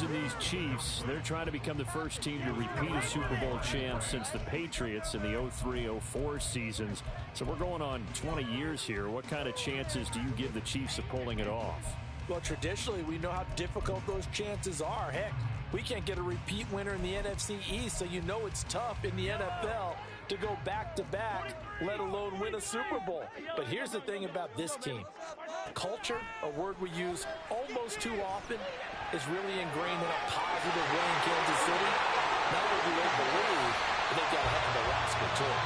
Mahomes and these Chiefs, they're trying to become the first team to repeat as Super Bowl champs since the Patriots in the 03-04 seasons. So we're going on 20 years here. What kind of chances do you give the Chiefs of pulling it off? Well, traditionally, we know how difficult those chances are. Heck, we can't get a repeat winner in the NFC East, so you know it's tough in the NFL to go back-to-back, let alone win a Super Bowl. But here's the thing about this team. Culture, a word we use almost too often, is really ingrained in a positive way in Kansas City. Not only do they believe, but they've got a heck of a roster, too.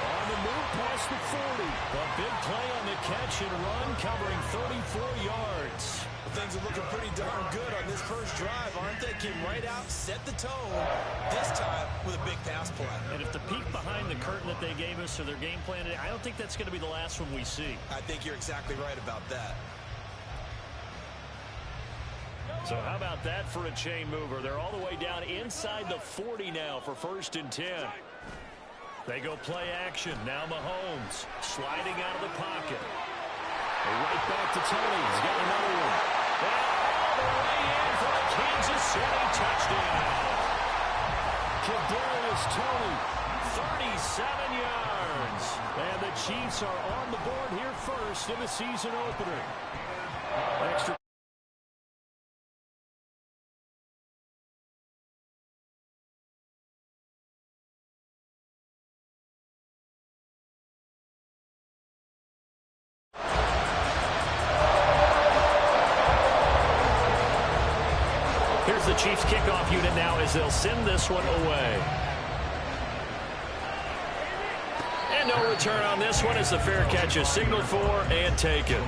On the move past the 40. A big play on the catch and run, covering 34 yards. Things are looking pretty darn good on this first drive, aren't they? Came right out, set the tone, this time with a big pass play. And if the peek behind the curtain that they gave us or their game plan, I don't think that's going to be the last one we see. I think you're exactly right about that. So how about that for a chain mover? They're all the way down inside the 40 now for 1st and 10. They go play action. Now Mahomes sliding out of the pocket. Right back to Tony. He's got another one. All the way in for the Kansas City touchdown. Kadarius Toney, 37 yards. And the Chiefs are on the board here first in the season opener. Extra. Here's the Chiefs kickoff unit now as they'll send this one away. And no return on this one as the fair catch is signaled for and taken.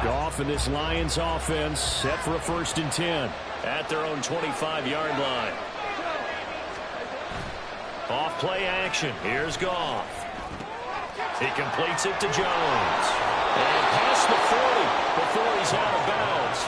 Goff and this Lions offense set for a 1st and 10 at their own 25-yard line. Off play action. Here's Goff. He completes it to Jones. And past the 40 before he's out of bounds.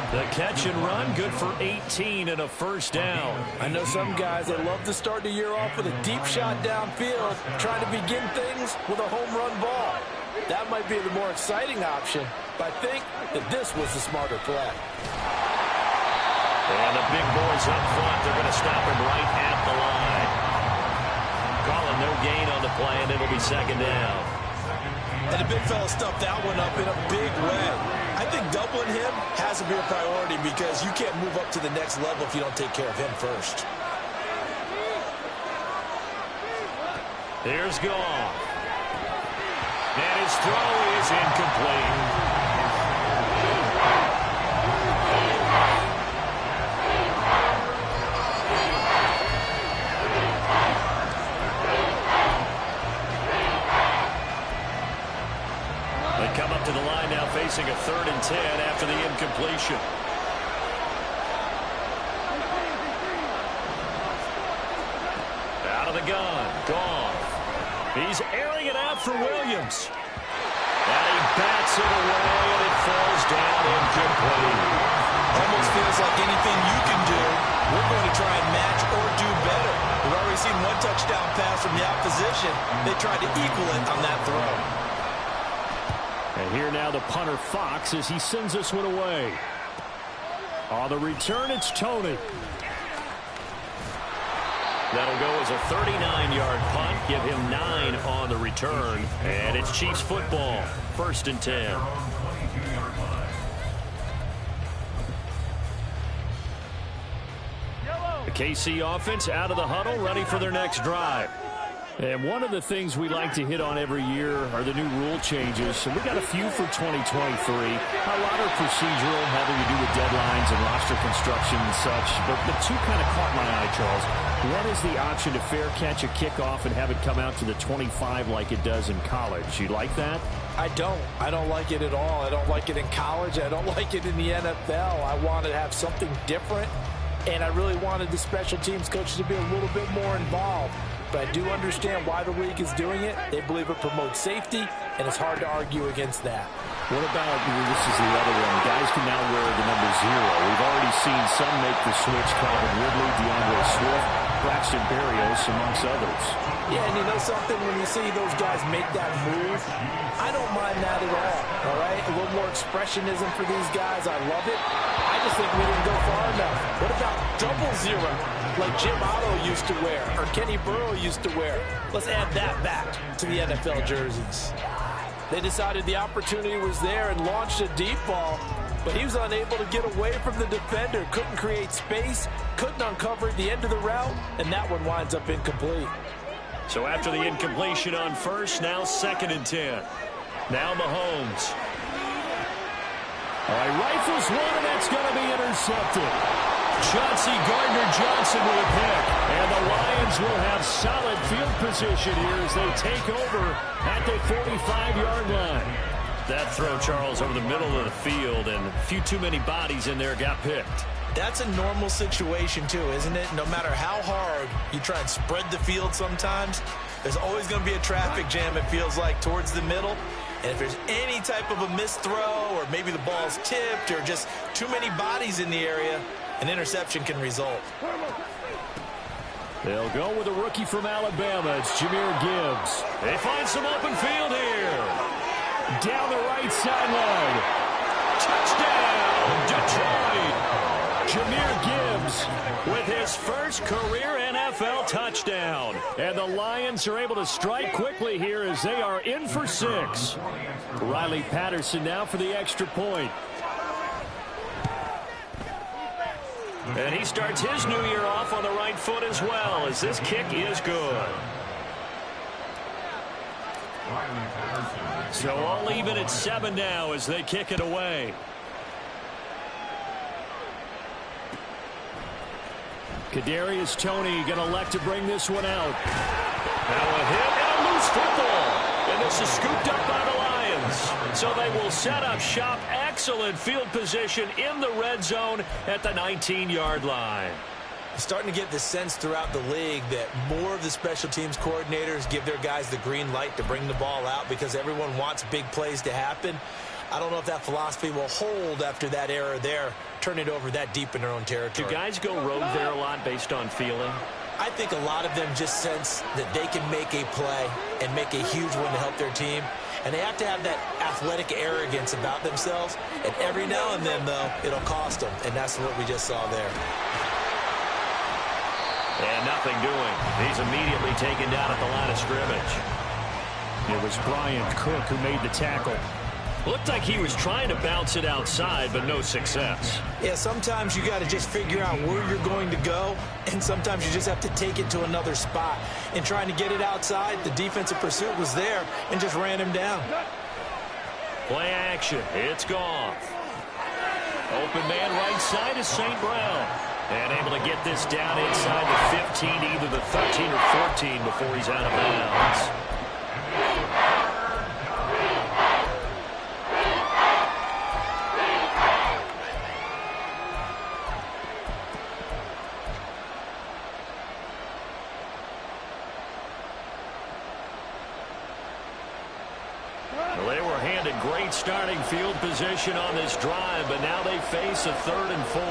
The catch and run, good for 18 and a 1st down. I know some guys, they love to start the year off with a deep shot downfield, trying to begin things with a home run ball. That might be the more exciting option, but I think that this was the smarter play. And the big boys up front, they're going to stop him right at the line. Calling no gain on the play, and it'll be 2nd down. And the big fella stuffed that one up in a big way. I think doubling him has to be a priority because you can't move up to the next level if you don't take care of him first. Here's Goff. And his throw is incomplete. Come up to the line now facing a 3rd and 10 after the incompletion. Out of the gun. Goff. He's airing it out for Williams. And he bats it away and it falls down incomplete. Almost feels like anything you can do, we're going to try and match or do better. We've already seen one touchdown pass from the opposition. They tried to equal it on that throw. And here now the punter Fox as he sends this one away. On the return, it's Toney. That'll go as a 39-yard punt. Give him 9 on the return. And it's Chiefs football. 1st and 10. The KC offense out of the huddle, ready for their next drive. And one of the things we like to hit on every year are the new rule changes. And we got a few for 2023. A lot are procedural, having to do with deadlines and roster construction and such. But the two kind of caught my eye, Charles. One is the option to fair catch a kickoff and have it come out to the 25 like it does in college. You like that? I don't. I don't like it at all. I don't like it in college. I don't like it in the NFL. I want to have something different. And I really wanted the special teams coaches to be a little bit more involved. But I do understand why the league is doing it. They believe it promotes safety, and it's hard to argue against that. What about, this is the other one, guys can now wear the number 0. We've already seen some make the switch, Calvin Ridley, DeAndre Swift. Braxton Berrios, amongst others. Yeah, and you know something? When you see those guys make that move, I don't mind that at all right? A little more expressionism for these guys. I love it. I just think we didn't go far enough. What about double zero, like Jim Otto used to wear or Kenny Burrow used to wear? Let's add that back to the NFL jerseys. They decided the opportunity was there and launched a deep ball, but he was unable to get away from the defender, couldn't create space, couldn't uncover the end of the route, and that one winds up incomplete. So after the incompletion on first, now 2nd and 10. Now Mahomes. All right, rifles one, and that's going to be intercepted. Chauncey Gardner-Johnson with a pick. And the Lions will have solid field position here as they take over at the 45-yard line. That throw, Charles, over the middle of the field, and a few too many bodies in there got picked. That's a normal situation, too, isn't it? No matter how hard you try and spread the field sometimes, there's always going to be a traffic jam, it feels like, towards the middle. And if there's any type of a missed throw or maybe the ball's tipped or just too many bodies in the area, an interception can result. They'll go with a rookie from Alabama. It's Jahmyr Gibbs. They find some open field here. Down the right sideline. Touchdown, Detroit. Jahmyr Gibbs with his first career NFL touchdown. And the Lions are able to strike quickly here as they are in for 6. Riley Patterson now for the extra point. And he starts his new year off on the right foot as well, as this kick is good. So all even at 7 now as they kick it away. Kadarius Toney going to elect to bring this one out. Now a hit and a loose football. And this is scooped up by the Lions. So they will set up shop. Excellent field position in the red zone at the 19-yard line. Starting to get the sense throughout the league that more of the special teams coordinators give their guys the green light to bring the ball out because everyone wants big plays to happen. I don't know if that philosophy will hold after that error there, turn it over that deep in their own territory. Do guys go rogue there a lot based on feeling? I think a lot of them just sense that they can make a play and make a huge one to help their team. And they have to have that athletic arrogance about themselves. And every now and then, though, it'll cost them. And that's what we just saw there. And nothing doing. He's immediately taken down at the line of scrimmage. It was Brian Cook who made the tackle. Looked like he was trying to bounce it outside, but no success. Yeah, sometimes you got to just figure out where you're going to go, and sometimes you just have to take it to another spot. And trying to get it outside, the defensive pursuit was there and just ran him down. Play action. It's gone. Open man right side is St. Brown. And able to get this down inside the 15, either the 13 or 14 before he's out of bounds. Well, they were handed great starting field position on this drive, but now they face a 3rd and 4.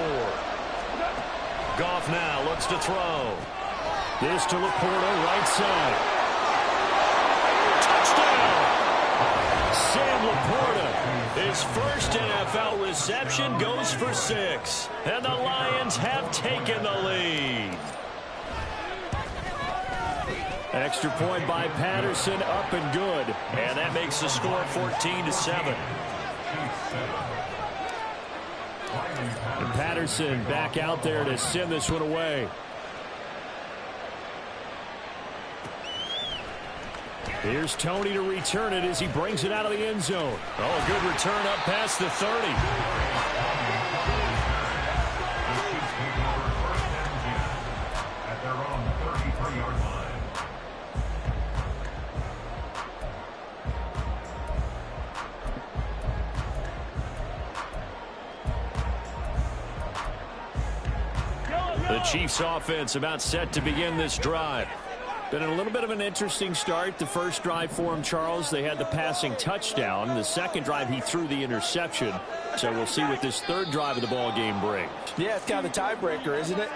Goff now looks to throw. This to Laporta, right side. Touchdown! Sam Laporta, his first NFL reception, goes for 6. And the Lions have taken the lead. Extra point by Patterson, up and good. And that makes the score 14-7. And Patterson back out there to send this one away. Here's Toney to return it as he brings it out of the end zone. Oh, good return up past the 30. The Chiefs offense about set to begin this drive. Been a little bit of an interesting start. The first drive for him, Charles, they had the passing touchdown. The second drive, he threw the interception. So we'll see what this third drive of the ball game brings. Yeah, it's kind of a tiebreaker, isn't it?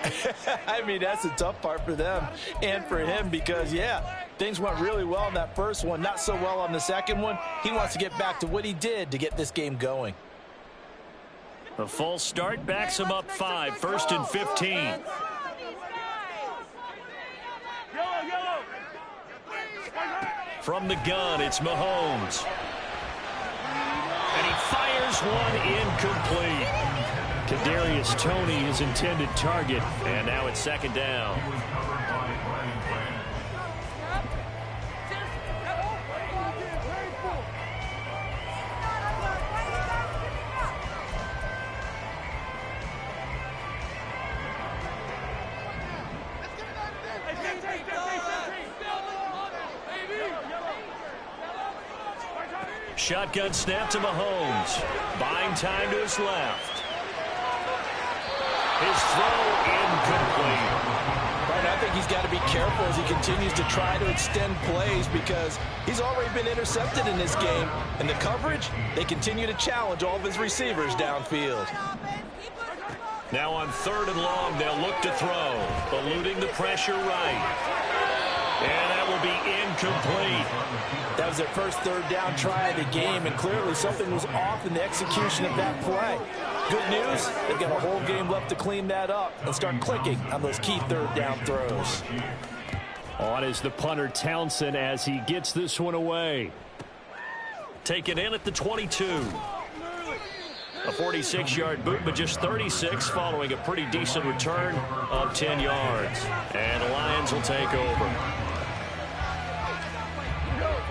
I mean, that's the tough part for them and for him because, yeah, things went really well in that first one, not so well on the second one. He wants to get back to what he did to get this game going. A false start backs him up 5, 1st and 15. From the gun, it's Mahomes. And he fires one incomplete. Kadarius Toney, his intended target, and now it's second down. Shotgun snap to Mahomes. Buying time to his left. His throw incomplete. Right, I think he's got to be careful as he continues to try to extend plays because he's already been intercepted in this game. And the coverage, they continue to challenge all of his receivers downfield. Now on 3rd and long, they'll look to throw. Eluding the pressure right. And that will be incomplete. That was their first 3rd down try of the game, and clearly something was off in the execution of that play. Good news, they've got a whole game left to clean that up and start clicking on those key 3rd down throws. On is the punter Townsend as he gets this one away. Taken in at the 22. A 46-yard boot, but just 36 following a pretty decent return of 10 yards. And the Lions will take over.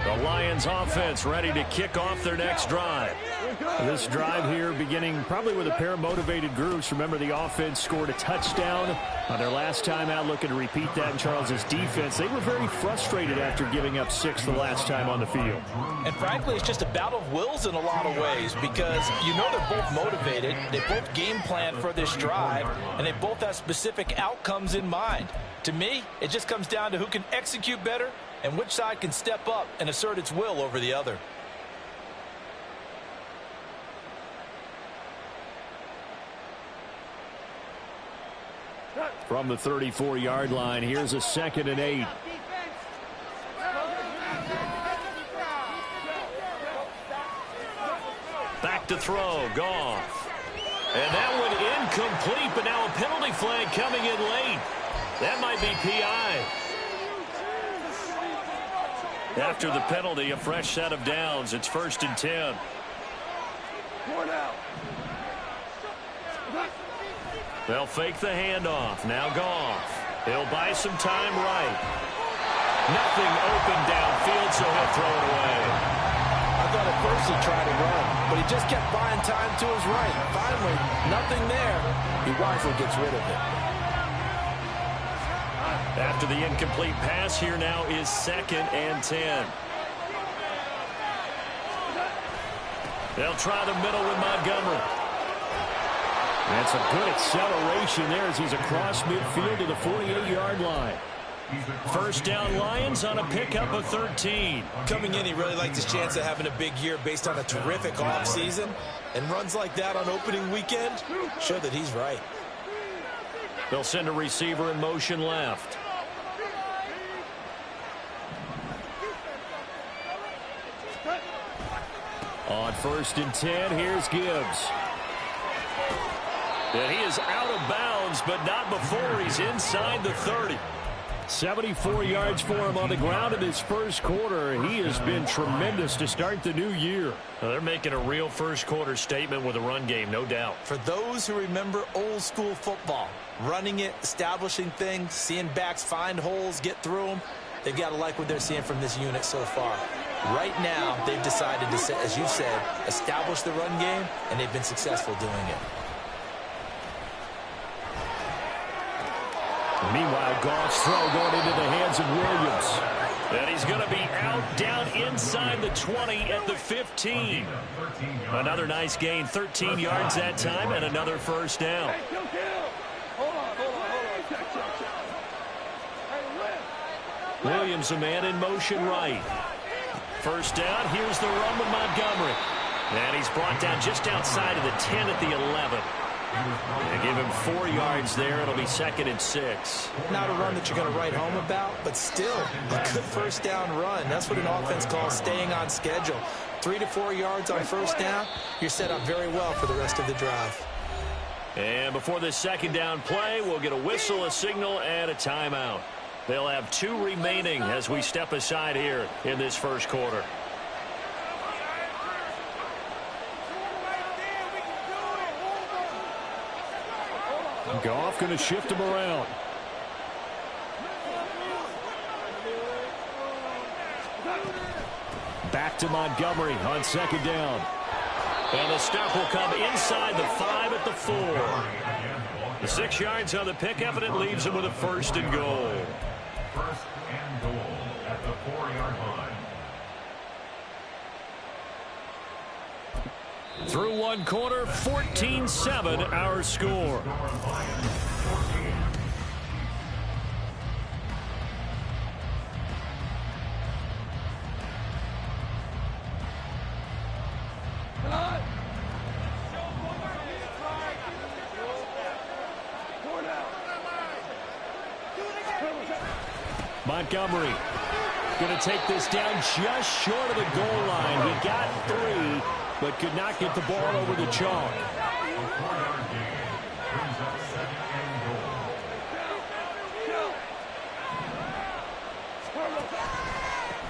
The Lions offense ready to kick off their next drive. This drive here beginning probably with a pair of motivated groups. Remember, the offense scored a touchdown on their last time out, looking to repeat that in Charles's defense. They were very frustrated after giving up 6 the last time on the field. And frankly, it's just a battle of wills in a lot of ways because you know they're both motivated. They both game plan for this drive, and they both have specific outcomes in mind. To me, it just comes down to who can execute better and which side can step up and assert its will over the other. From the 34-yard line, here's a 2nd and 8. Back to throw, Goff. And that one incomplete, but now a penalty flag coming in late. That might be PI. After the penalty, a fresh set of downs. It's 1st and 10. They'll fake the handoff. Now Goff. He'll buy some time right. Nothing open downfield, so he'll throw it away. I thought at first he tried to run, but he just kept buying time to his right. Finally, nothing there. He wisely gets rid of it. After the incomplete pass, here now is 2nd and 10. They'll try the middle with Montgomery. That's a good acceleration there as he's across midfield to the 48-yard line. 1st down Lions on a pickup of 13. Coming in, he really liked his chance of having a big year based on a terrific offseason. And runs like that on opening weekend show that he's right. They'll send a receiver in motion left. On 1st and 10, here's Gibbs. And he is out of bounds, but not before he's inside the 30. 74 yards for him on the ground in his first quarter. He has been tremendous to start the new year. Well, they're making a real first quarter statement with a run game, no doubt. For those who remember old school football, running it, establishing things, seeing backs find holes, get through them, they've got to like what they're seeing from this unit so far. Right now, they've decided to, as you said, establish the run game, and they've been successful doing it. Meanwhile, Goff's throw going into the hands of Williams. And he's going to be out down inside the 20 at the 15. Another nice gain, 13 yards that time, and another 1st down. Williams, a man in motion right. First down, here's the run with Montgomery. And he's brought down just outside of the 10 at the 11. They give him 4 yards there. It'll be 2nd and 6. Not a run that you're going to write home about, but still a good first down run. That's what an offense calls staying on schedule. 3 to 4 yards on first down, you're set up very well for the rest of the drive. And before this second down play, we'll get a whistle, a signal, and a timeout. They'll have 2 remaining as we step aside here in this first quarter. Goff going to shift him around. Back to Montgomery on second down. And the stop will come inside the 5 at the 4. The 6 yards on the pickup, and it leaves him with a 1st and goal. 1st and goal at the 4-yard line. Through one quarter, 14-7 our score. Montgomery going to take this down just short of the goal line. He got 3, but could not get the ball over the chalk.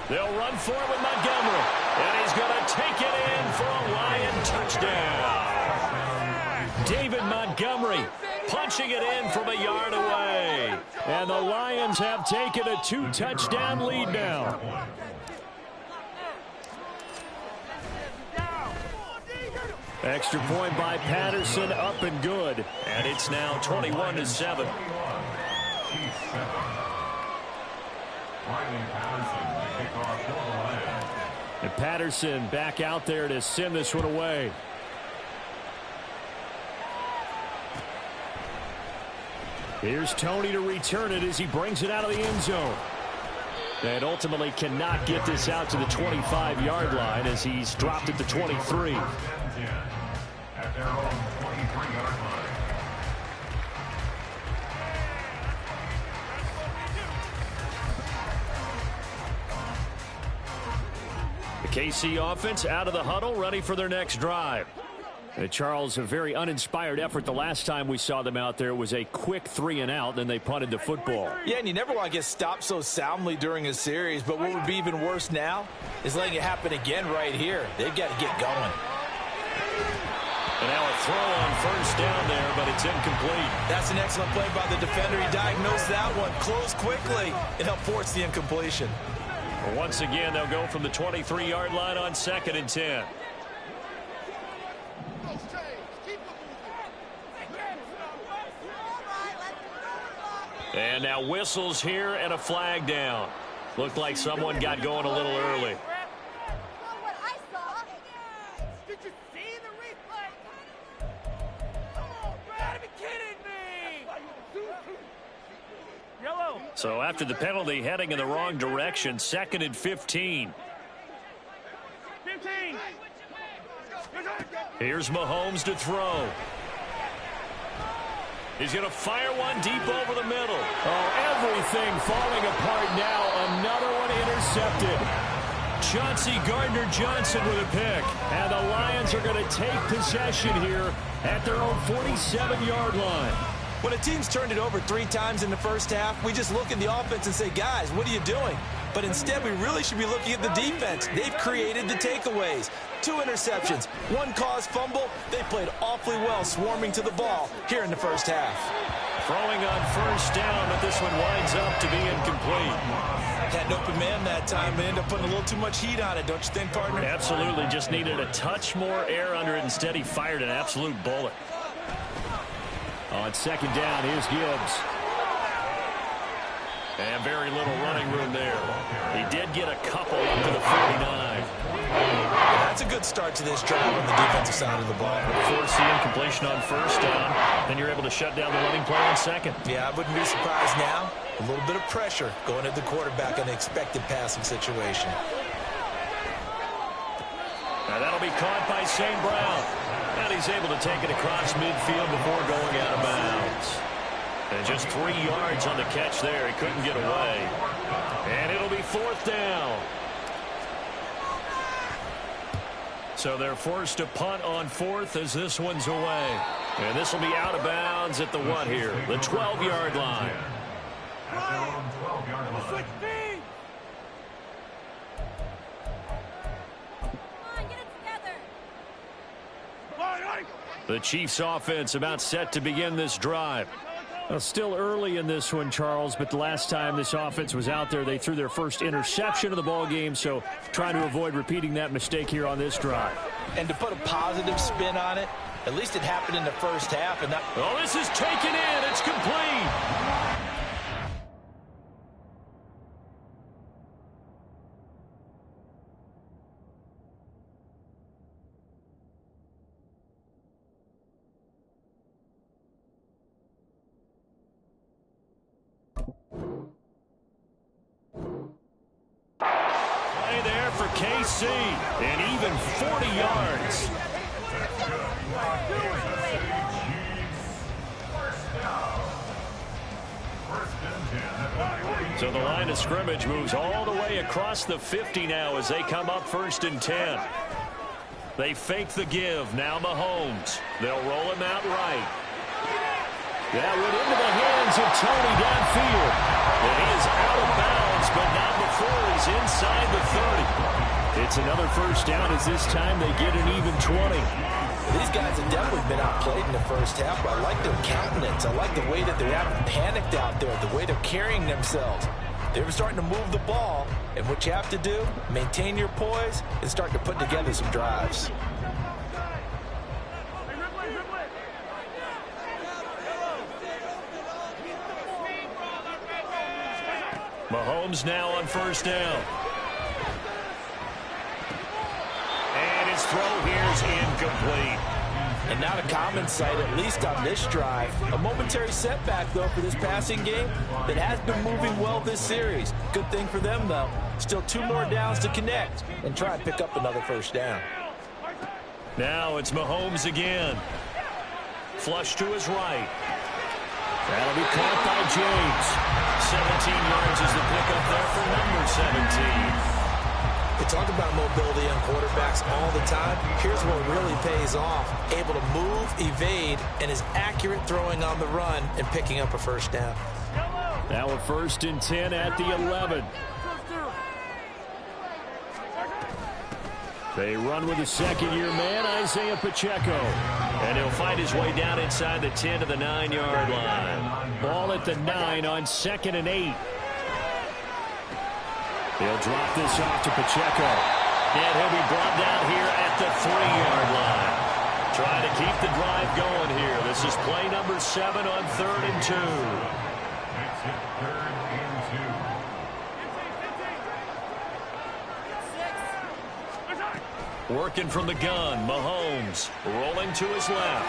They'll run for it with Montgomery. And he's going to take it in for a Lion touchdown. David Montgomery punching it in from a yard away. And the Lions have taken a 2-touchdown lead now. Extra point by Patterson, up and good. And it's now 21-7. And Patterson back out there to send this one away. Here's Tony to return it as he brings it out of the end zone. And ultimately cannot get this out to the 25-yard line as he's dropped at the 23. At their own 23-yard line. The KC offense out of the huddle, ready for their next drive. Charles, a very uninspired effort. The last time we saw them out there was a quick 3-and-out, then they punted the football. Yeah, and you never want to get stopped so soundly during a series, but what would be even worse now is letting it happen again right here. They've got to get going. And now a throw on first down there, but it's incomplete. That's an excellent play by the defender. He diagnosed that one, closed quickly, and helped force the incompletion. Once again, they'll go from the 23-yard line on 2nd and 10. And now whistles here and a flag down. Looked like someone got going a little early. Did you see the replay? Come on, bro. You gotta be kidding me. Yellow. So after the penalty, heading in the wrong direction, 2nd and 15. 15. Here's Mahomes to throw. He's going to fire one deep over the middle. Oh, everything falling apart now. Another one intercepted. Chauncey Gardner-Johnson with a pick. And the Lions are going to take possession here at their own 47-yard line. When a team's turned it over 3 times in the first half, we just look at the offense and say, guys, what are you doing? But instead, we really should be looking at the defense. They've created the takeaways. 2 interceptions, 1 caused fumble. They played awfully well swarming to the ball here in the first half. Throwing on first down, but this one winds up to be incomplete. Had an open man that time, but ended up putting a little too much heat on it, don't you think, partner? Absolutely, just needed a touch more air under it. Instead, he fired an absolute bullet. On second down, here's Gibbs. And very little running room there. He did get a couple up to the 49. That's a good start to this drive on the defensive side of the ball. Force the incompletion on first down. Then you're able to shut down the running play on second. Yeah, I wouldn't be surprised now. A little bit of pressure going at the quarterback in an expected passing situation. Now that'll be caught by St. Brown. And he's able to take it across midfield before going out of bounds. And just 3 yards on the catch there. He couldn't get away. And it'll be fourth down. So they're forced to punt on fourth as this one's away. And this will be out of bounds at the what here? The 12-yard line. The Chiefs offense about set to begin this drive. Well, still early in this one, Charles, but the last time this offense was out there, they threw their first interception of the ball game, so trying to avoid repeating that mistake here on this drive. And to put a positive spin on it, at least it happened in the first half. And oh, this is taken in. It's complete. KC, and even 40 yards. So the line of scrimmage moves all the way across the 50 now as they come up 1st and 10. They fake the give. Now Mahomes. They'll roll him out right. That went into the hands of Tony downfield. And he is out of bounds, but not before he's inside the 30. It's another first down as this time they get an even 20. These guys have definitely been outplayed in the first half, but I like their countenance. I like the way that they haven't panicked out there, the way they're carrying themselves. They're starting to move the ball, and what you have to do, maintain your poise and start to put together some drives. Mahomes now on first down. And his throw here's incomplete. And not a common sight, at least on this drive. A momentary setback, though, for this passing game that has been moving well this series. Good thing for them, though. Still 2 more downs to connect and try and pick up another first down. Now it's Mahomes again. Flush to his right. That'll be caught by James. 17 yards is the pickup there for number 17. We talk about mobility on quarterbacks all the time. Here's what really pays off. Able to move, evade, and is accurate throwing on the run and picking up a first down. Now a 1st and 10 at the 11. They run with a second-year man, Isaiah Pacheco. And he'll find his way down inside the 10 to the 9-yard line. Ball at the 9 on 2nd and 8. He'll drop this off to Pacheco. And he'll be brought down here at the 3-yard line. Trying to keep the drive going here. This is play number 7 on 3rd and 2. Makes it 3rd and 2. Working from the gun, Mahomes rolling to his left.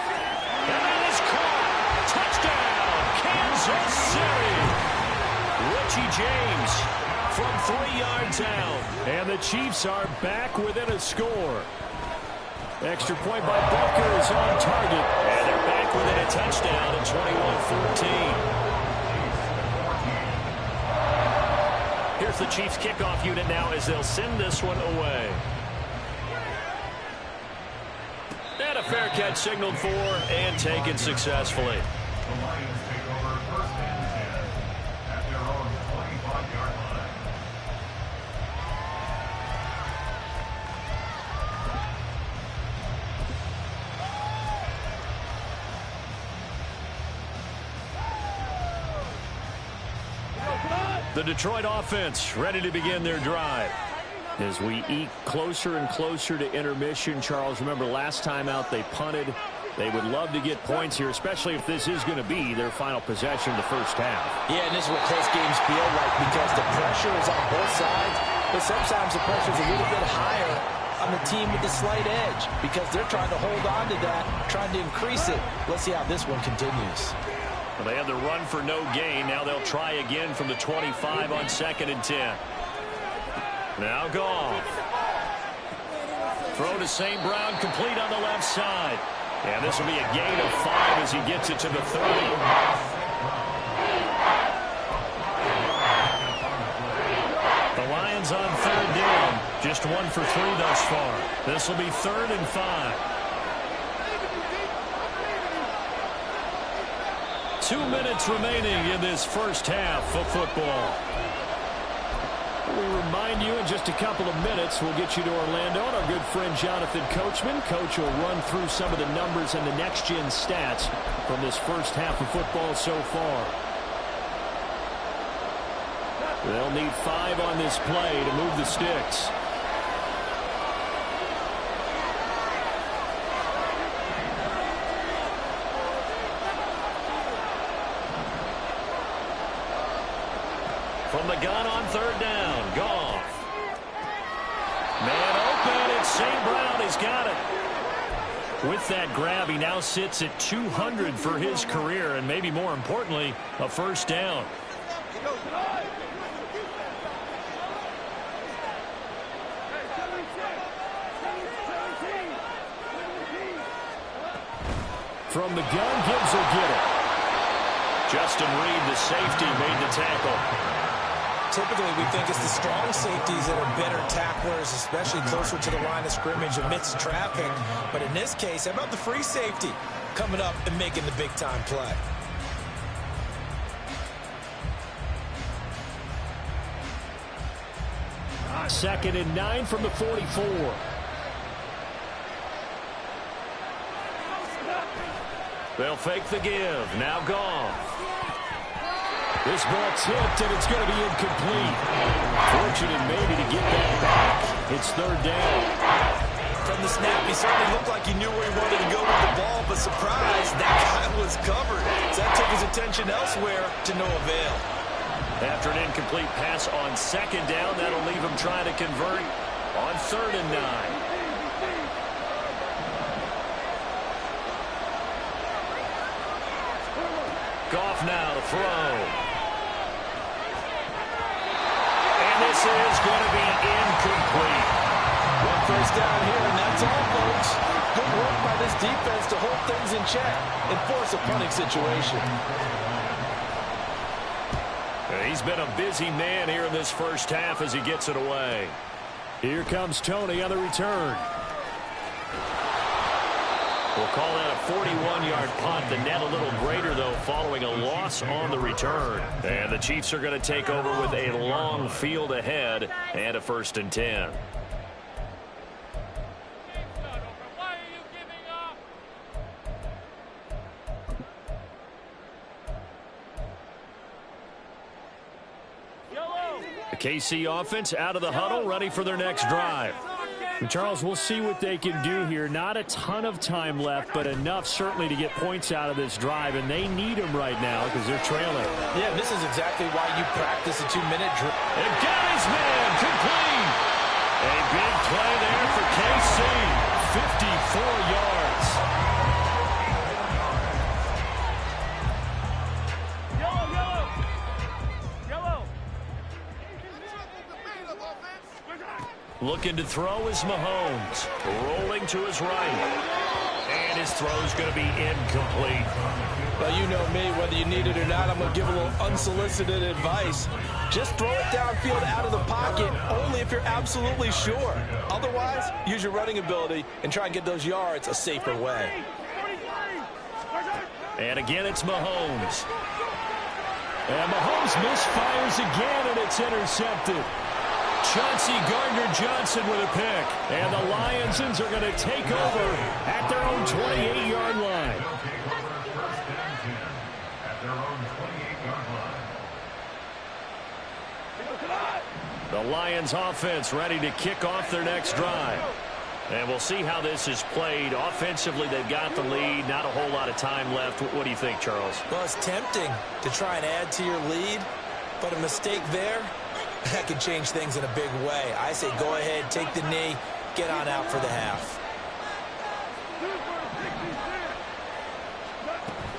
And that is caught. Touchdown, Kansas City. Richie James from 3 yards out. And the Chiefs are back within a score. Extra point by Booker is on target. And they're back within a touchdown at 21-14. Here's the Chiefs kickoff unit now as they'll send this one away. And a fair catch signaled for and taken successfully. The Lions take over 1st and 10 at their own 25-yard line. The Detroit offense ready to begin their drive. As we eke closer and closer to intermission, Charles, remember last time out they punted They would love to get points here, especially if this is going to be their final possession of the first half. Yeah, and this is what close games feel like because the pressure is on both sides, but sometimes the pressure is a little bit higher on the team with the slight edge because they're trying to hold on to that, trying to increase it. Let's see how this one continues. Well, they had the run for no gain. Now they'll try again from the 25 on 2nd and 10. Now Goff. Throw to St. Brown, complete on the left side. And this will be a gain of 5 as he gets it to the 30. The Lions on 3rd down. Just 1 for 3 thus far. This will be 3rd and 5. 2 minutes remaining in this first half of football. We remind you in just a couple of minutes, we'll get you to Orlando and our good friend Jonathan Coachman. Coach will run through some of the numbers and the next-gen stats from this first half of football so far. They'll need 5 on this play to move the sticks. From the gun on 3rd down, Goff. Man open, it's St. Brown. He's got it. With that grab, he now sits at 200 for his career, and maybe more importantly, a first down. From the gun, Gibbs will get it. Justin Reed, the safety, made the tackle. Typically, we think it's the strong safeties that are better tacklers, especially closer to the line of scrimmage amidst traffic. But in this case, how about the free safety coming up and making the big-time play? Second and 9 from the 44. They'll fake the give. Now Goff. This ball tipped, and it's going to be incomplete. Fortunate maybe to get that back. It's 3rd down. From the snap, he certainly looked like he knew where he wanted to go with the ball, but surprise, that guy was covered. So that took his attention elsewhere to no avail. After an incomplete pass on 2nd down, that'll leave him trying to convert on 3rd and 9. Goff now to throw. And this is going to be incomplete. 1 first down here, and that's all, folks. Good work by this defense to hold things in check and force a punting situation. He's been a busy man here in this first half as he gets it away. Here comes Tony on the return. We'll call that a 41-yard punt. The net a little greater, though, following a loss on the return. And the Chiefs are going to take over with a long field ahead and a 1st and 10. The KC offense out of the huddle, ready for their next drive. And Charles, we'll see what they can do here. Not a ton of time left, but enough certainly to get points out of this drive, and they need them right now because they're trailing. Yeah, this is exactly why you practice a 2-minute drill. And got his man complete. A big play there for KC. 54 yards. Looking to throw is Mahomes. Rolling to his right. And his throw's going to be incomplete. Well, you know me, whether you need it or not, I'm going to give a little unsolicited advice. Just throw it downfield out of the pocket, only if you're absolutely sure. Otherwise, use your running ability and try and get those yards a safer way. And again, it's Mahomes. And Mahomes misfires again, and it's intercepted. Chauncey Gardner-Johnson with a pick. And the Lions are going to take over at their own 28-yard line. The Lions offense ready to kick off their next drive. And we'll see how this is played. Offensively, they've got the lead. Not a whole lot of time left. What do you think, Charles? Well, it's tempting to try and add to your lead, but a mistake there, that could change things in a big way. I say go ahead, take the knee, get on out for the half.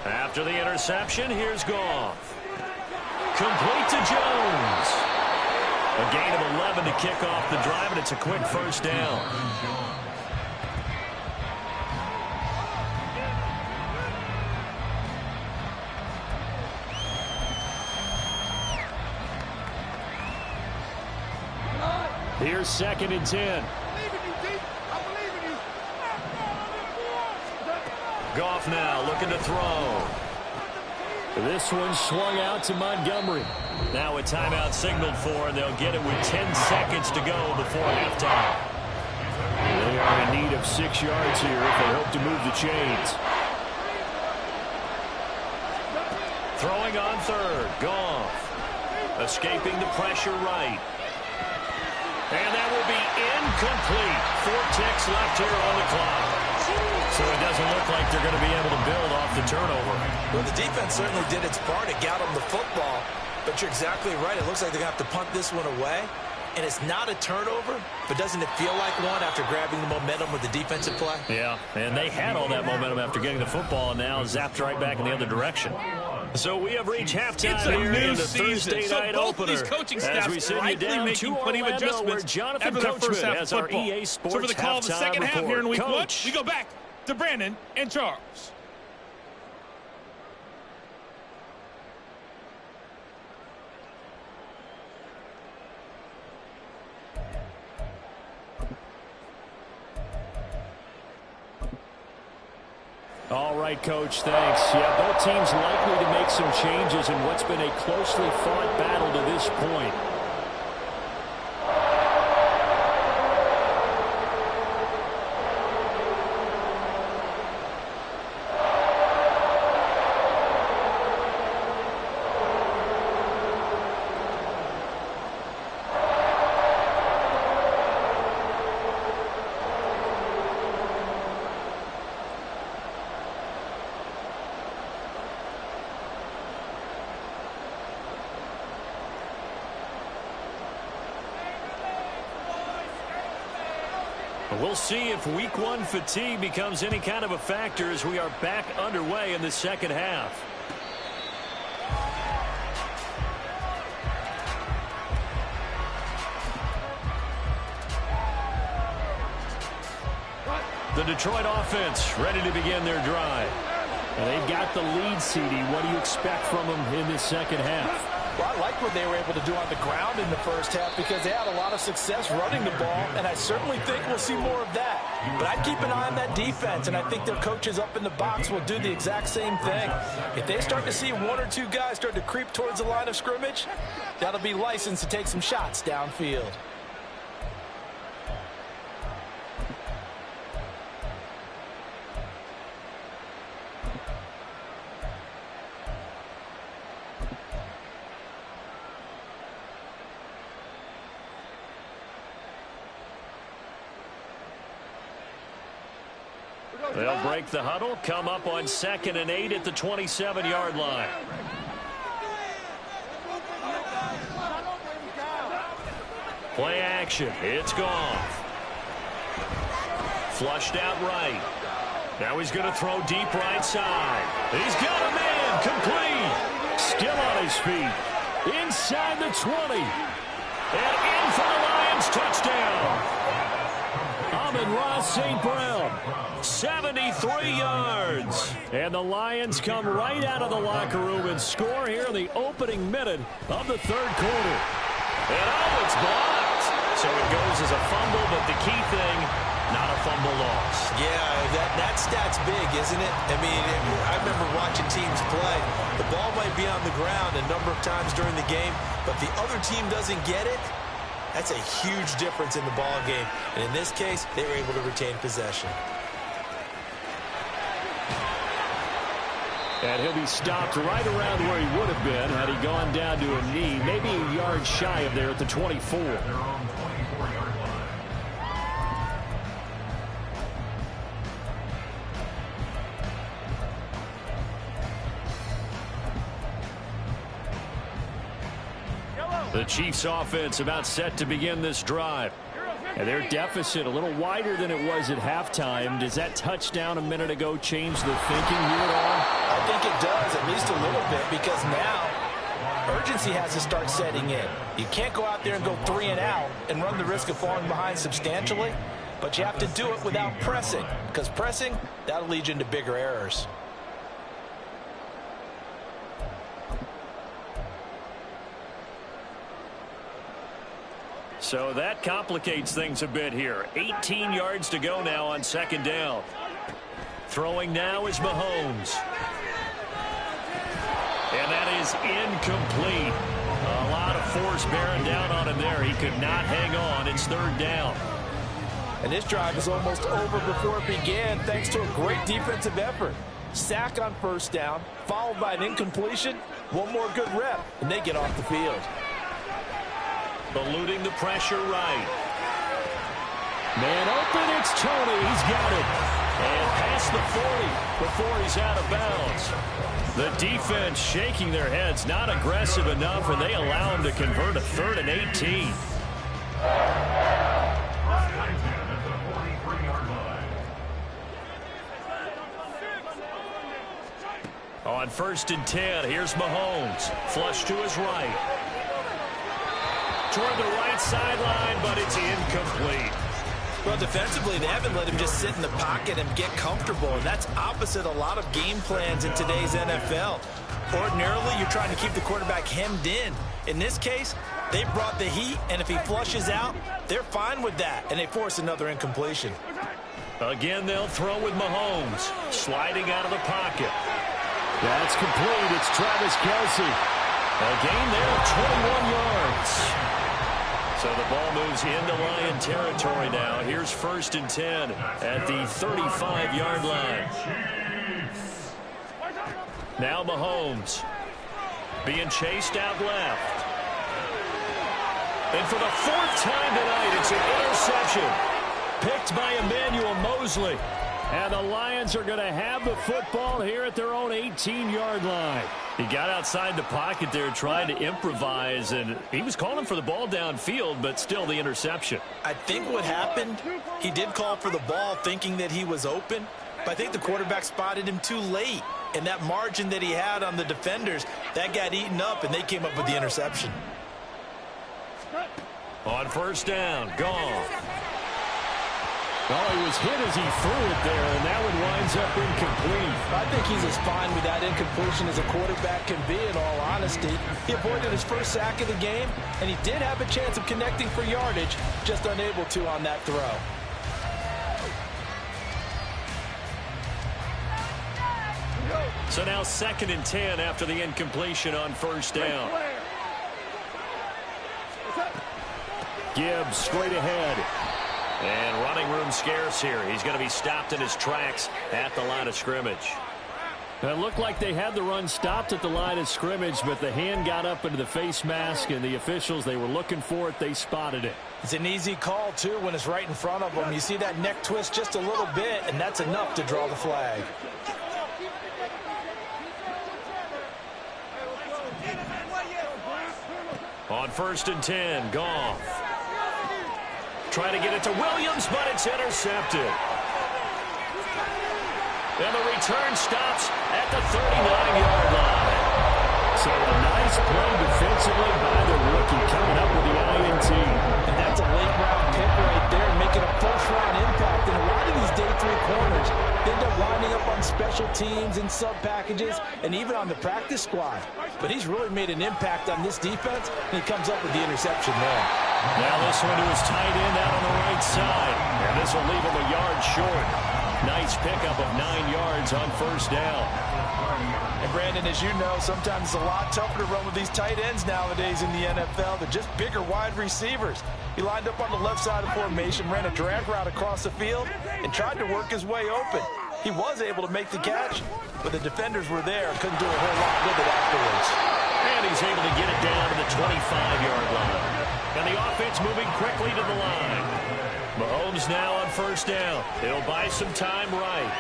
After the interception, here's Goff. Complete to Jones. A gain of 11 to kick off the drive, and it's a quick first down. Here's 2nd and 10. Goff now looking to throw. This one swung out to Montgomery. Now a timeout signaled for, and they'll get it with 10 seconds to go before halftime. They are in need of 6 yards here if they hope to move the chains. Throwing on third. Goff. Escaping the pressure right. And that will be incomplete. 4 ticks left here on the clock. So it doesn't look like they're going to be able to build off the turnover. Well, the defense certainly did its part. It got them the football. But you're exactly right. It looks like they're going to have to punt this one away. And it's not a turnover, but doesn't it feel like one after grabbing the momentum with the defensive play? Yeah, and they had all that momentum after getting the football, and now zapped right back in the other direction. So we have reached halftime here in the Thursday night opener. These coaching staffs as we send you down to plenty of Orlando, where adjustments Jonathan after the first Coachman half has of our football. EA Sports So for the call of the second half here in week one, we go back to Brandon and Charles. All right, Coach, thanks. Yeah, both teams likely to make some changes in what's been a closely fought battle to this point. We'll see if week one fatigue becomes any kind of a factor as we are back underway in the second half. The Detroit offense ready to begin their drive. And they've got the lead, CD. What do you expect from them in this second half? Well, I like what they were able to do on the ground in the first half because they had a lot of success running the ball, and I certainly think we'll see more of that. But I'd keep an eye on that defense, and I think their coaches up in the box will do the exact same thing. If they start to see 1 or 2 guys start to creep towards the line of scrimmage, that'll be licensed to take some shots downfield. They'll break the huddle, come up on 2nd and 8 at the 27-yard line. Play action. It's Goff. Flushed out right. Now he's going to throw deep right side. He's got a man. Complete. Still on his feet. Inside the 20. And in for the Lions. Touchdown. Amon-Ra St. Brown. 73 yards. And the Lions come right out of the locker room and score here in the opening minute of the third quarter. And oh, it's blocked. So it goes as a fumble, but the key thing, not a fumble loss. Yeah, that stat's big, isn't it? I mean, I remember watching teams play. The ball might be on the ground a number of times during the game, but the other team doesn't get it. That's a huge difference in the ball game. And in this case, they were able to retain possession. And he'll be stopped right around where he would have been had he gone down to a knee, maybe a yard shy of there at the 24. The Chiefs offense about set to begin this drive. And their deficit a little wider than it was at halftime. Does that touchdown a minute ago change the thinking here at all? I think it does, at least a little bit, because now urgency has to start setting in. You can't go out there and go 3 and out and run the risk of falling behind substantially, but you have to do it without pressing, because pressing, that'll lead you into bigger errors. So that complicates things a bit here. 18 yards to go now on second down. Throwing now is Mahomes. And that is incomplete. A lot of force bearing down on him there. He could not hang on. It's third down. And this drive is almost over before it began thanks to a great defensive effort. Sack on first down, followed by an incompletion. One more good rep, and they get off the field. Eluding the pressure right. Man open, it's Tony. He's got it. And past the 40 before he's out of bounds. The defense shaking their heads, not aggressive enough, and they allow him to convert a 3rd and 18. On 1st and 10, here's Mahomes. Flush to his right. Toward the right sideline, but it's incomplete. Well, defensively, they haven't let him just sit in the pocket and get comfortable, and that's opposite a lot of game plans in today's NFL. Ordinarily, you're trying to keep the quarterback hemmed in. In this case, they brought the heat, and if he flushes out, they're fine with that, and they force another incompletion. Again, they'll throw with Mahomes, sliding out of the pocket. That's complete. It's Travis Kelce. A gain there of 21 yards. So the ball moves into Lion territory now. Here's 1st and 10 at the 35-yard line. Now Mahomes being chased out left. And for the 4th time tonight, it's an interception. Picked by Emmanuel Mosley. And the Lions are going to have the football here at their own 18-yard line. He got outside the pocket there trying to improvise, and he was calling for the ball downfield, but still the interception. I think what happened, he did call for the ball thinking that he was open, but I think the quarterback spotted him too late. And that margin that he had on the defenders, that got eaten up, and they came up with the interception. On 1st down, gone. Well, he was hit as he threw it there, and that one winds up incomplete. I think he's as fine with that incompletion as a quarterback can be, in all honesty. He avoided his first sack of the game, and he did have a chance of connecting for yardage, just unable to on that throw. So now 2nd and 10 after the incompletion on 1st down. Gibbs straight ahead. And running room scarce here. He's going to be stopped in his tracks at the line of scrimmage. It looked like they had the run stopped at the line of scrimmage, but the hand got up into the face mask, and the officials, they were looking for it. They spotted it. It's an easy call, too, when it's right in front of them. You see that neck twist just a little bit, and that's enough to draw the flag. On 1st and 10, Goff. Trying to get it to Williams, but it's intercepted. And the return stops at the 39-yard line. So a nice play defensively by the rookie coming up with the INT. And that's a late-round pick right there, making a first-round impact. And a lot of these day 3 corners, they end up lining up on special teams and sub-packages and even on the practice squad. But he's really made an impact on this defense, and he comes up with the interception there. Now this one to his tight end out on the right side. And this will leave him a yard short. Nice pickup of 9 yards on 1st down. And Brandon, as you know, sometimes it's a lot tougher to run with these tight ends nowadays in the NFL. They're just bigger wide receivers. He lined up on the left side of formation, ran a drag route across the field, and tried to work his way open. He was able to make the catch, but the defenders were there, couldn't do a whole lot with it afterwards. And he's able to get it down to the 25-yard line. And the offense moving quickly to the line. Mahomes now on 1st down. He'll buy some time right.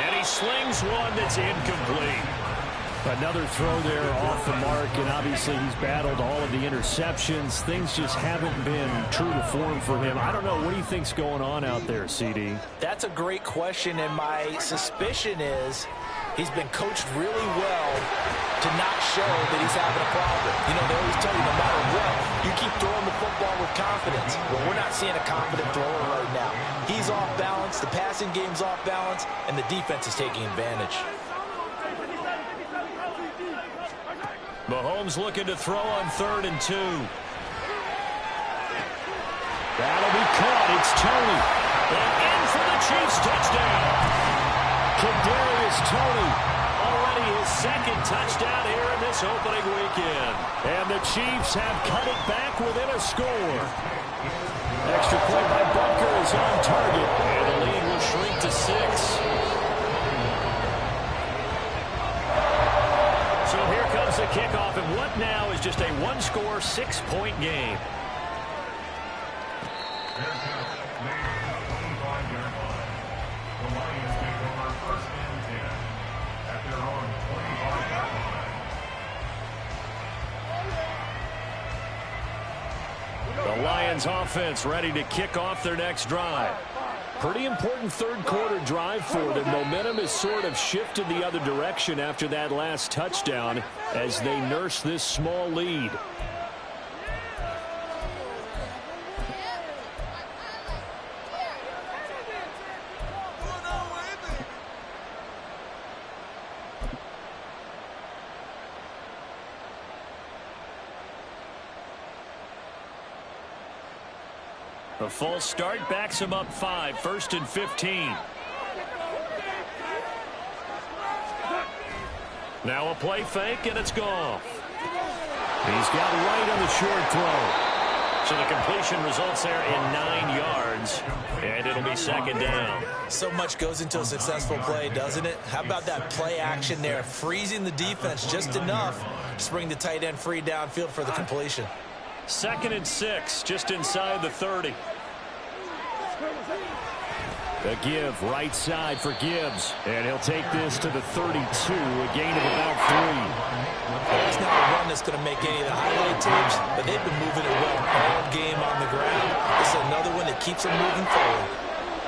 And he slings one that's incomplete. Another throw there off the mark, and obviously he's battled all of the interceptions. Things just haven't been true to form for him. I don't know. What do you think's going on out there, CD? That's a great question, and my suspicion is he's been coached really well to not show that he's having a problem. You know, they always tell you no matter what, you keep throwing the football with confidence. Well, we're not seeing a confident thrower right now. He's off balance, the passing game's off balance, and the defense is taking advantage. Mahomes looking to throw on 3rd and 2. That'll be caught. It's Tony. And in for the Chiefs touchdown. Kadarius Toney. Already his 2nd touchdown here in this opening weekend. And the Chiefs have cut it back within a score. Extra point by Bunker is on target. And the lead will shrink to 6. So here comes the kickoff, and what now is just a 1-score, 6-point game. The Lions offense ready to kick off their next drive. Pretty important third-quarter drive for them. Momentum has sort of shifted the other direction after that last touchdown as they nurse this small lead. A false start backs him up 5, 1st and 15. Now a play fake, and it's Goff. He's got right on the short throw. So the completion results there in 9 yards, and it'll be 2nd down. So much goes into a successful play, doesn't it? How about that play action there, freezing the defense just enough to bring the tight end free downfield for the completion. 2nd and 6, just inside the 30. A give right side for Gibbs, and he'll take this to the 32, a gain of about 3. That's not a run that's going to make any of the highlight tapes, but they've been moving it well all game on the ground. This is another one that keeps them moving forward.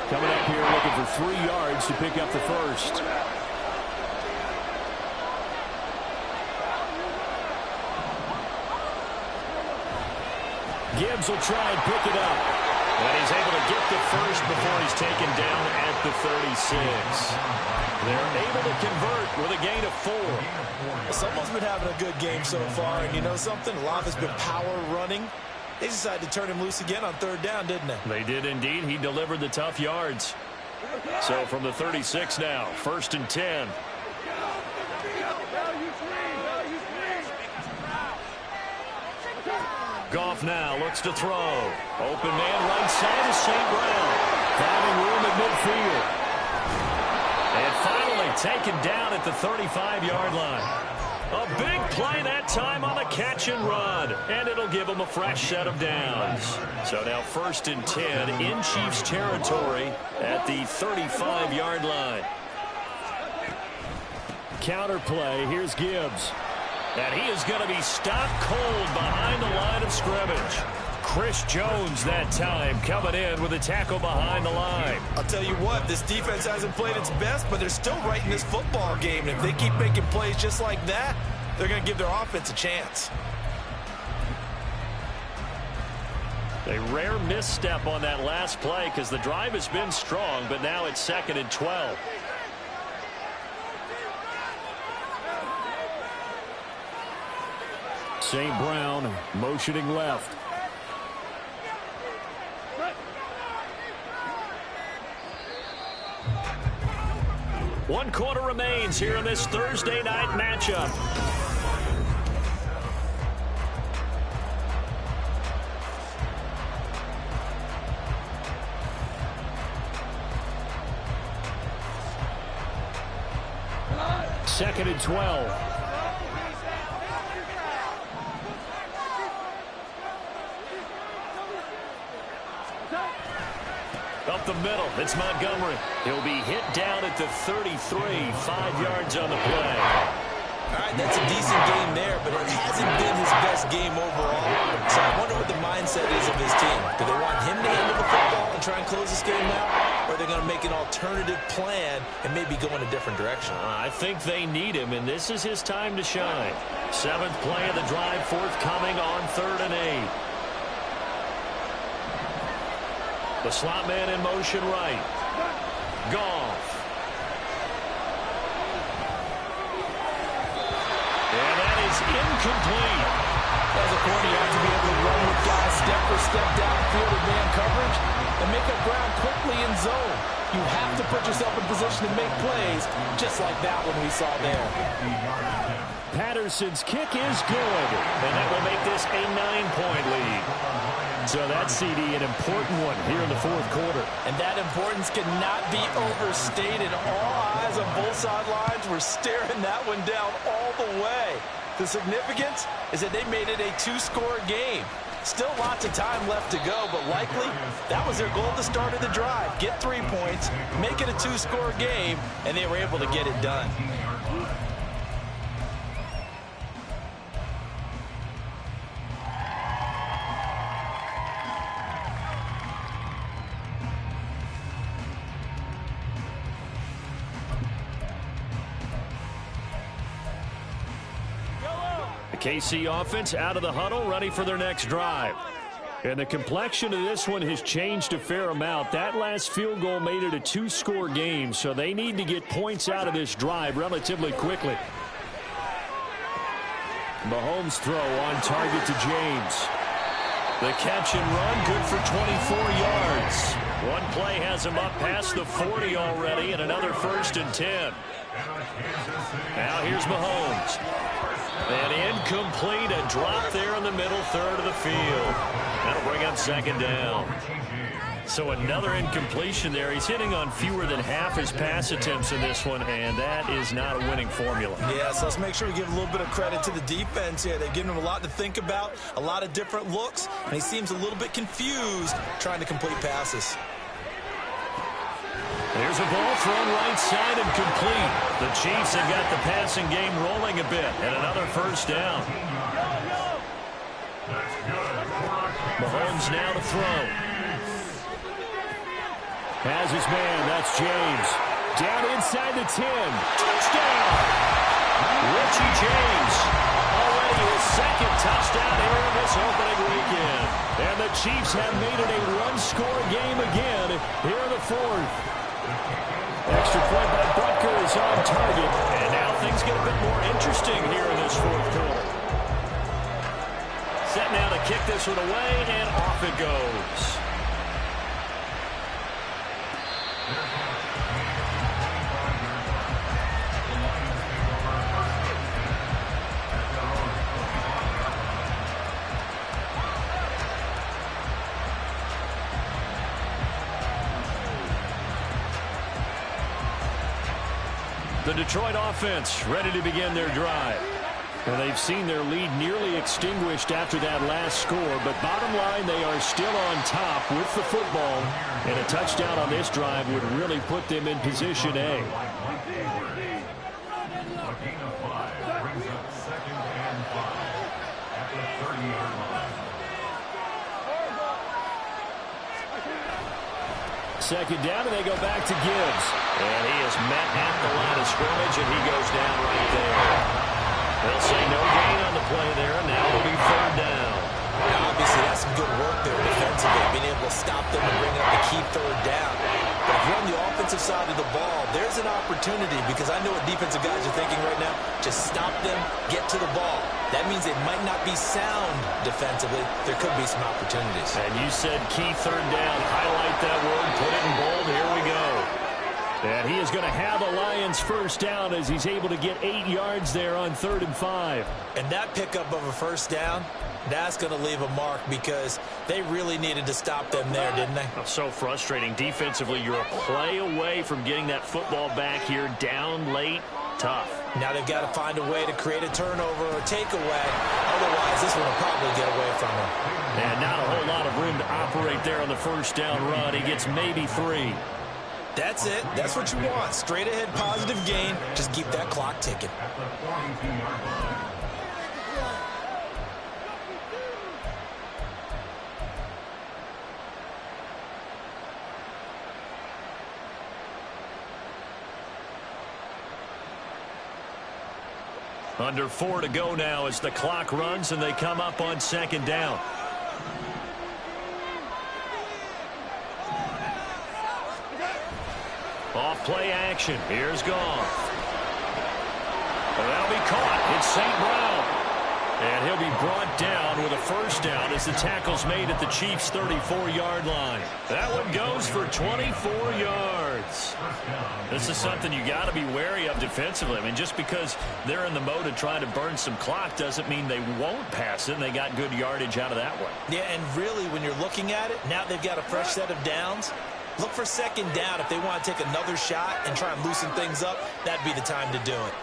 Coming up here looking for 3 yards to pick up the first. Gibbs will try and pick it up. And he's able to get the first before he's taken down at the 36. They're able to convert with a gain of 4. Someone's been having a good game so far, and you know something? A lot of it's been power running. They decided to turn him loose again on 3rd down, didn't they? They did indeed. He delivered the tough yards. So from the 36 now, 1st and 10. Goff now looks to throw. Open man right side is St. Brown. Finding room at midfield. And finally taken down at the 35-yard line. A big play that time on the catch and run. And it'll give them a fresh set of downs. So now 1st and 10 in Chiefs territory at the 35-yard line. Counter play. Here's Gibbs. And he is going to be stopped cold behind the line of scrimmage. Chris Jones that time coming in with a tackle behind the line. I'll tell you what, this defense hasn't played its best, but they're still right in this football game. And if they keep making plays just like that, they're going to give their offense a chance. A rare misstep on that last play because the drive has been strong, but now it's 2nd and 12. St. Brown motioning left. One quarter remains here in this Thursday night matchup. Second and 12. Up the middle, it's Montgomery. He'll be hit down at the 33, 5 yards on the play. All right, that's a decent game there, but it hasn't been his best game overall. So I wonder what the mindset is of his team. Do they want him to handle the football and try and close this game out? Or are they going to make an alternative plan and maybe go in a different direction? I think they need him, and this is his time to shine. 7th play of the drive forthcoming on 3rd and 8. The slot man in motion right. Goff. And that is incomplete. As a corner, you have to be able to run with guys step for step downfield in man coverage and make up ground quickly in zone. You have to put yourself in position to make plays, just like that one we saw there. Patterson's kick is good, and that will make this a 9-point lead. So that CD, an important one here in the 4th quarter. And that importance cannot be overstated. All eyes on both sidelines were staring that one down all the way. The significance is that they made it a 2-score game. Still lots of time left to go, but likely that was their goal at the start of the drive. Get 3 points, make it a 2-score game, and they were able to get it done. KC offense out of the huddle, ready for their next drive. And the complexion of this one has changed a fair amount. That last field goal made it a 2-score game, so they need to get points out of this drive relatively quickly. Mahomes' throw on target to James. The catch and run, good for 24 yards. One play has him up past the 40 already, and another 1st and 10. Now here's Mahomes. And incomplete, a drop there in the middle 3rd of the field. That'll bring up 2nd down. So another incompletion there. He's hitting on fewer than half his pass attempts in this one, and that is not a winning formula. Yeah, so let's make sure we give a little bit of credit to the defense here. They've given him a lot to think about, a lot of different looks, and he seems a little bit confused trying to complete passes. There's a ball thrown right side and complete. The Chiefs have got the passing game rolling a bit, and another 1st down. Mahomes now to throw. Has his man, that's James. Down inside the 10. Touchdown! Richie James. Already his 2nd touchdown here in this opening weekend. And the Chiefs have made it a 1-score game again here in the 4th. Extra point by Butker is on target. And now things get a bit more interesting here in this 4th quarter. Set now to kick this one away, and off it goes. The Detroit offense ready to begin their drive. And they've seen their lead nearly extinguished after that last score, but bottom line, they are still on top with the football, and a touchdown on this drive would really put them in position A. Second down, and they go back to Gibbs. And he is met at the line of scrimmage, and he goes down right there. They'll say no gain on the play there, and now it'll be 3rd down. Now, obviously, that's some good work there defensively, being able to stop them and bring up the key 3rd down. But if you're on the offensive side of the ball, there's an opportunity, because I know what defensive guys are thinking right now. Just stop them, get to the ball. That means it might not be sound defensively. There could be some opportunities. And you said key 3rd down. Highlight that word, put it in bold. Here we go. And he is going to have the Lions 1st down as he's able to get 8 yards there on 3rd and 5. And that pickup of a 1st down, that's going to leave a mark, because they really needed to stop them there, didn't they? So frustrating. Defensively, you're a play away from getting that football back here, down late. Tough. Now they've got to find a way to create a turnover or takeaway. Otherwise, this one will probably get away from them. And not a whole lot of room to operate there on the 1st down run. He gets maybe 3. That's it. That's what you want. Straight ahead positive gain. Just keep that clock ticking. At the 42-yard line. Under 4 to go now as the clock runs and they come up on second down. Off play action. Here's Goff. That'll be caught. It's St. Brown. And he'll be brought down with a first down as the tackle's made at the Chiefs' 34-yard line. That one goes for 24 yards. This is something you got to be wary of defensively. I mean, just because they're in the mode of trying to burn some clock doesn't mean they won't pass it, and they got good yardage out of that one. Yeah, and really, when you're looking at it, now they've got a fresh set of downs. Look for second down if they want to take another shot and try and loosen things up. That'd be the time to do it.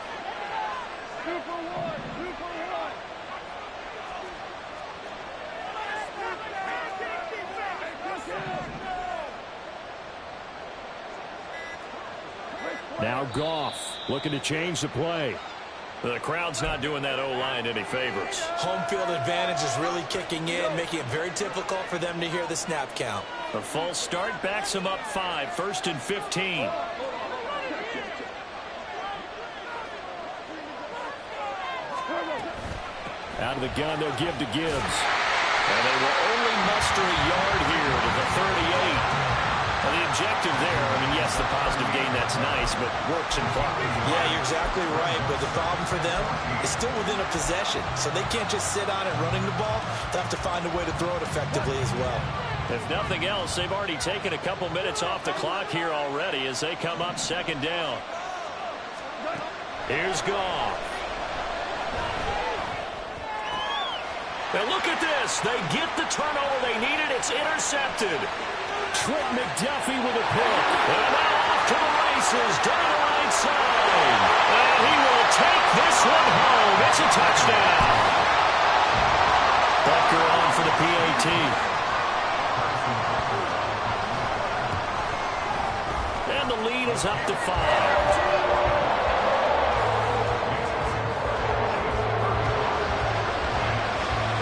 Now Goff looking to change the play. The crowd's not doing that O-line any favors. Home field advantage is really kicking in, making it very difficult for them to hear the snap count. A false start backs them up 5, 1st and 15. Out of the gun, they'll give to Gibbs. And they will only muster a yard here to the 38. Well, the objective there, I mean, yes, the positive gain, that's nice, but works in clock. Yeah, you're exactly right, but the problem for them is still within a possession, so they can't just sit on it running the ball. They have to find a way to throw it effectively as well. If nothing else, they've already taken a couple minutes off the clock here already as they come up second down. Here's Goff. Now look at this. They get the turnover they needed. It's intercepted. Trent McDuffie with a pick. And now off to the races down the right side. And he will take this one home. It's a touchdown. Bucker on for the PAT. And the lead is up to 5.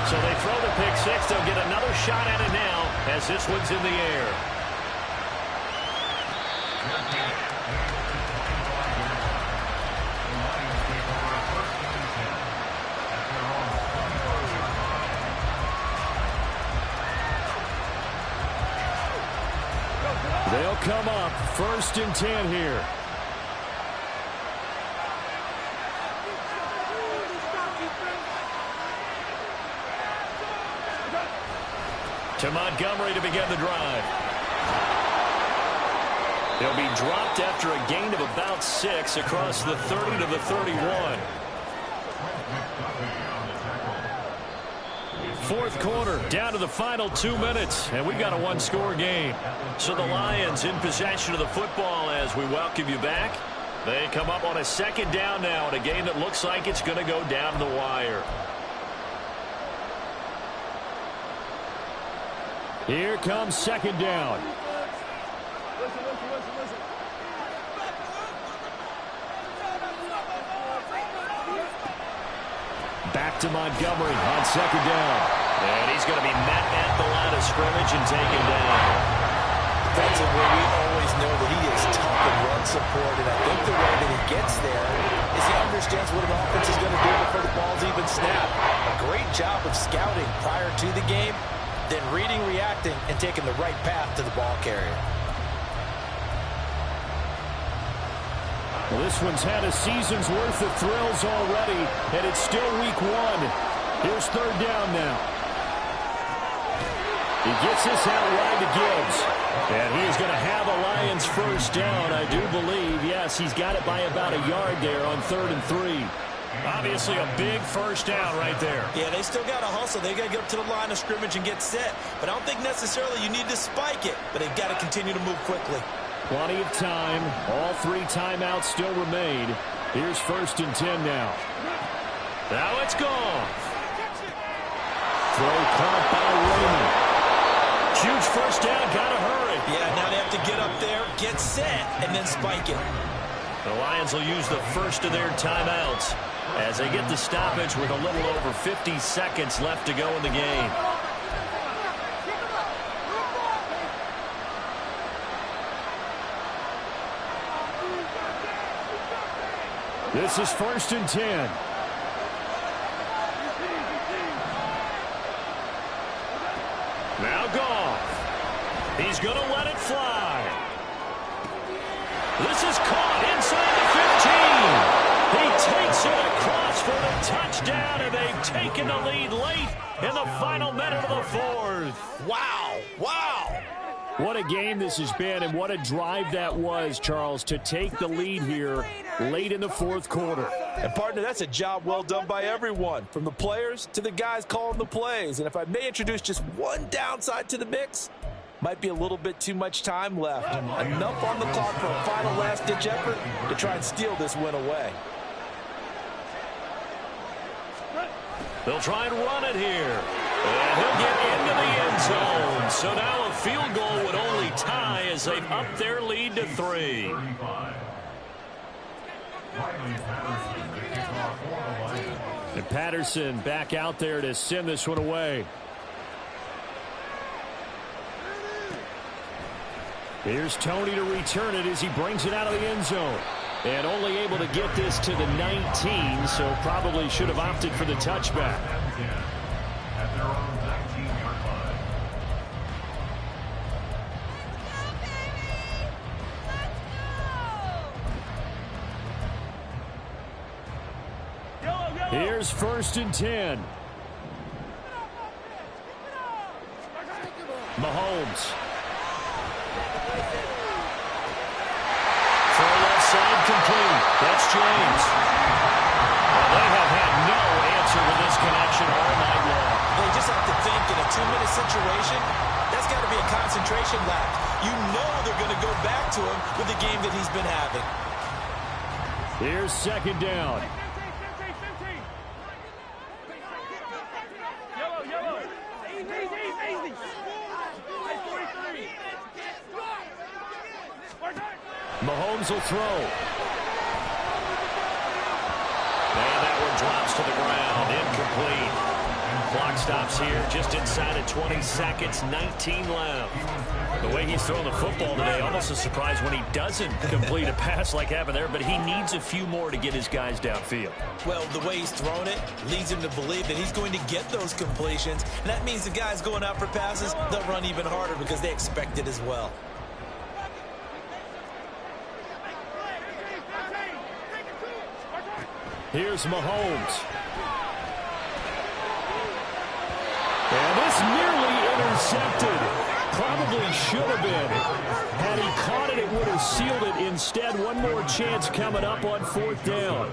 So they throw the pick six. They'll get another shot at it now as this one's in the air. They'll come up 1st and 10 here. To Montgomery to begin the drive. He'll be dropped after a gain of about 6 across the 30 to the 31. Fourth quarter, down to the final 2 minutes, and we've got a one-score game. So the Lions in possession of the football as we welcome you back. They come up on a second down now in a game that looks like it's going to go down to the wire. Here comes second down. Back to Montgomery on second down. And he's going to be met at the line of scrimmage and taken down. Defensively, we always know that he is tough and run support, and I think the way that he gets there is he understands what an offense is going to do before the ball's even snapped. A great job of scouting prior to the game, then reading, reacting, and taking the right path to the ball carrier. Well, this one's had a season's worth of thrills already, and it's still week 1. Here's third down now. He gets this out wide to Gibbs. And he is going to have a Lions first down, I do believe. Yes, he's got it by about a yard there on 3rd and 3. Obviously a big first down right there. Yeah, they still got to hustle. They got to get up to the line of scrimmage and get set. But I don't think necessarily you need to spike it, but they've got to continue to move quickly. Plenty of time. All 3 timeouts still remain. Here's 1st and 10 now. Now it's gone. Throw caught by Raymond. Huge first down, gotta hurry. Yeah, now they have to get up there, get set, and then spike it. The Lions will use the first of their timeouts as they get the stoppage with a little over 50 seconds left to go in the game. This is 1st and 10. Now Goff. He's going to let it fly. This is caught inside the 15. He takes it across for the touchdown, and they've taken the lead late in the final minute of the fourth. Wow. Wow. What a game this has been, and what a drive that was, Charles, to take the lead here late in the fourth quarter. And, partner, that's a job well done by everyone, from the players to the guys calling the plays. And if I may introduce just one downside to the mix, might be a little bit too much time left. Enough on the clock for a final last-ditch effort to try and steal this win away. They'll try and run it here. And he'll get into the end zone. So now a field goal would only tie as they've upped their lead to 3. And Patterson back out there to send this one away. Here's Tony to return it as he brings it out of the end zone. And only able to get this to the 19, so probably should have opted for the touchback. At their own 19-yard line. Here's 1st and 10. Mahomes. Throw left side complete. That's James. Well, they have had no answer to this connection all night long. They just have to think in a 2-minute situation, that's got to be a concentration lapse. You know they're going to go back to him with the game that he's been having. Here's 2nd down. Mahomes will throw. And that one drops to the ground. Incomplete. Clock stops here just inside of 20 seconds. 19 left. The way he's throwing the football today, almost a surprise when he doesn't complete a pass like happened there, but he needs a few more to get his guys downfield. Well, the way he's thrown it leads him to believe that he's going to get those completions. And that means the guys going out for passes, they'll run even harder because they expect it as well. Here's Mahomes. And this nearly intercepted. Probably should have been. Had he caught it, it would have sealed it. Instead, one more chance coming up on 4th down.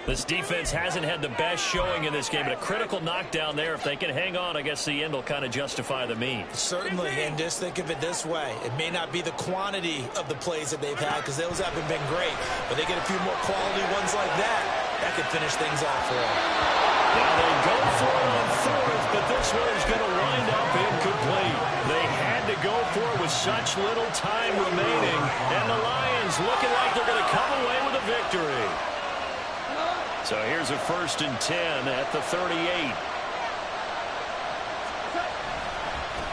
This defense hasn't had the best showing in this game, but a critical knockdown there. If they can hang on, I guess the end will kind of justify the means. Certainly, and just think of it this way. It may not be the quantity of the plays that they've had because those haven't been great, but they get a few more quality ones like that. That could finish things off for them. Now they go for it on 4th, but this one is going to wind up incomplete. They had to go for it with such little time remaining, and the Lions looking like they're going to come away with a victory. So here's a 1st and 10 at the 38.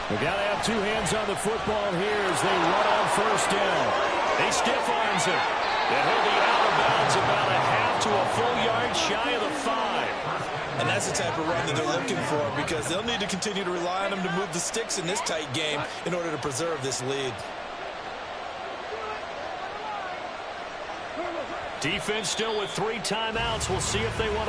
We got to have 2 hands on the football here as they run on 1st down. They stiff arms it. And he'll be out of bounds about a half to a full yard shy of the 5. And that's the type of run that they're looking for because they'll need to continue to rely on him to move the sticks in this tight game in order to preserve this lead. Defense still with 3 timeouts. We'll see if they want to